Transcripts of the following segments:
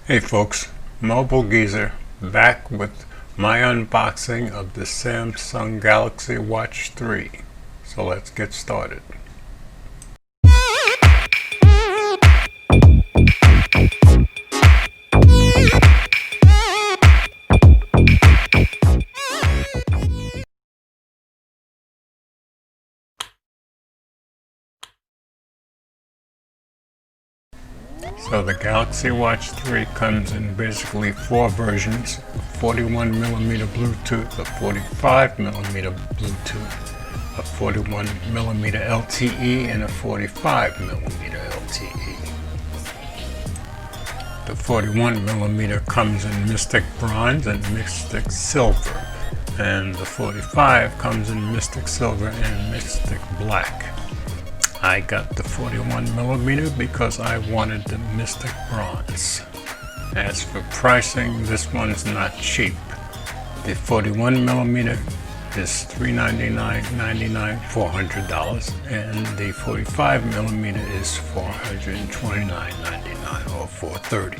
Hey folks, Mobile Geezer back with my unboxing of the Samsung Galaxy Watch 3. So let's get started. So the Galaxy Watch 3 comes in basically four versions: 41mm Bluetooth, a 45mm Bluetooth, a 41mm LTE, and a 45mm LTE. The 41mm comes in Mystic Bronze and Mystic Silver, and the 45 comes in Mystic Silver and Mystic Black. I got the 41mm because I wanted the Mystic Bronze. As for pricing, this one's not cheap. The 41mm is $399.99, $400, and the 45mm is $429.99 or $430.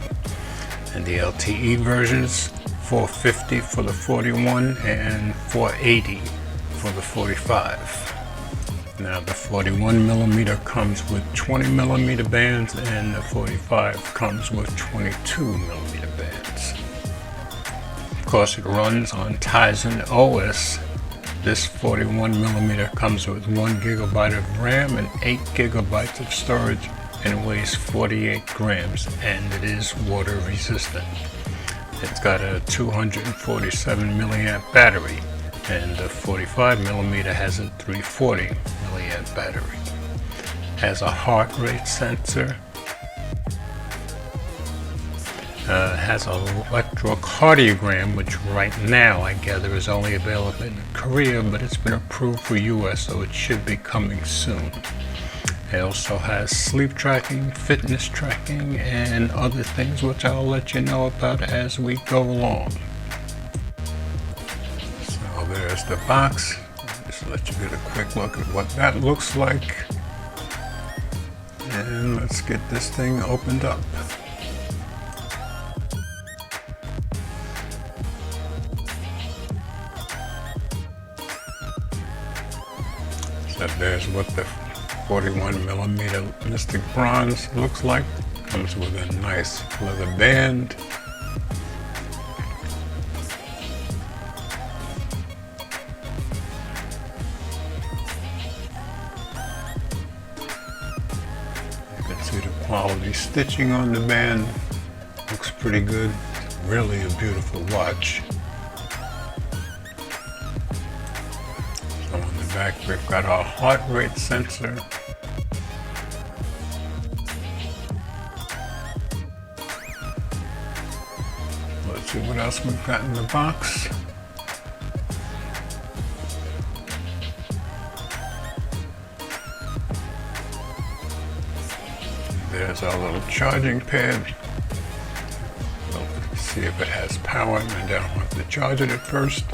And the LTE versions, $450 for the 41 and $480 for the 45. Now the 41mm comes with 20mm bands and the 45 comes with 22mm bands. Of course, it runs on Tizen OS. This 41mm comes with 1 GB of RAM and 8 GB of storage and weighs 48 grams, and it is water resistant. It's got a 247 milliamp battery, and the 45mm has a 340 milliamp battery. Has a heart rate sensor, has an electrocardiogram, which right now I gather is only available in Korea, but it's been approved for US, so it should be coming soon. It also has sleep tracking, fitness tracking, and other things which I'll let you know about as we go along. So there's the box. Just let you get a quick look at what that looks like. And let's get this thing opened up. So there's what the 41mm Mystic Bronze looks like. Comes with a nice leather band. You can see the quality stitching on the band. Looks pretty good. It's really a beautiful watch. So on the back we've got our heart rate sensor. Let's see what else we've got in the box. There's our little charging pad. We'll see if it has power. Maybe I don't have to charge it at first.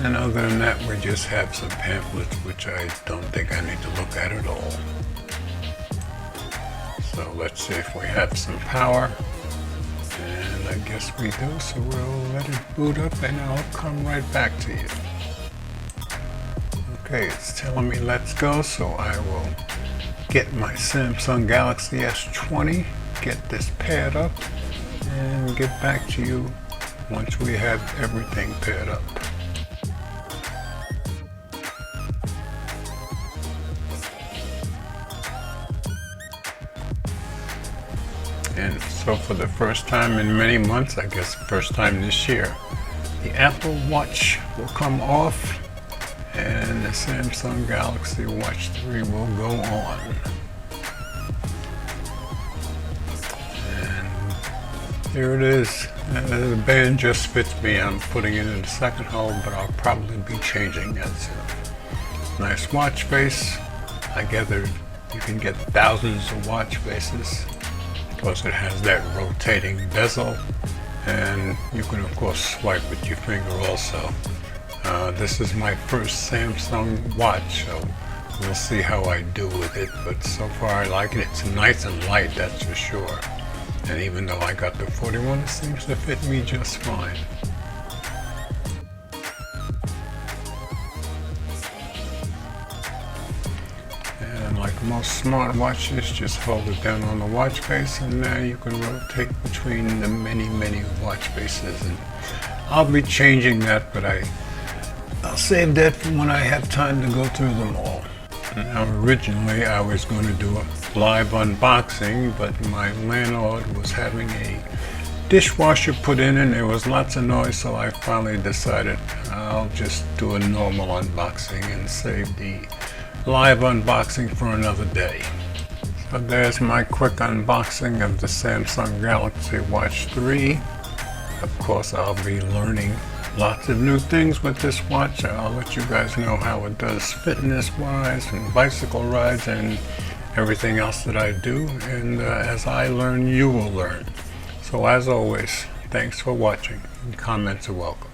And other than that, we just have some pamphlets, which I don't think I need to look at at all. So let's see if we have some power. And I guess we do, so we'll let it boot up and I'll come right back to you. Okay, it's telling me let's go, so I will get my Samsung Galaxy S20, get this paired up, and get back to you once we have everything paired up. And so for the first time in many months, I guess first time this year, the Apple Watch will come off and the Samsung Galaxy Watch 3 will go on. And here it is. The band just fits me. I'm putting it in the second hole, but I'll probably be changing it. So, nice watch face. I gather you can get thousands of watch faces. Plus it has that rotating bezel, and you can of course swipe with your finger also. This is my first Samsung watch, so we'll see how I do with it, but so far I like it. It's nice and light, that's for sure. And even though I got the 41, it seems to fit me just fine. And like most smartwatches, just hold it down on the watch face, and now you can rotate between the many watch faces. And I'll be changing that, but I'll save that for when I have time to go through them all. Now originally I was going to do a live unboxing, but my landlord was having a dishwasher put in and there was lots of noise, so I finally decided I'll just do a normal unboxing and save the live unboxing for another day. So there's my quick unboxing of the Samsung Galaxy Watch 3. Of course, I'll be learning lots of new things with this watch. I'll let you guys know how it does fitness-wise and bicycle rides and everything else that I do. And as I learn, you will learn. So as always, thanks for watching, and comments are welcome.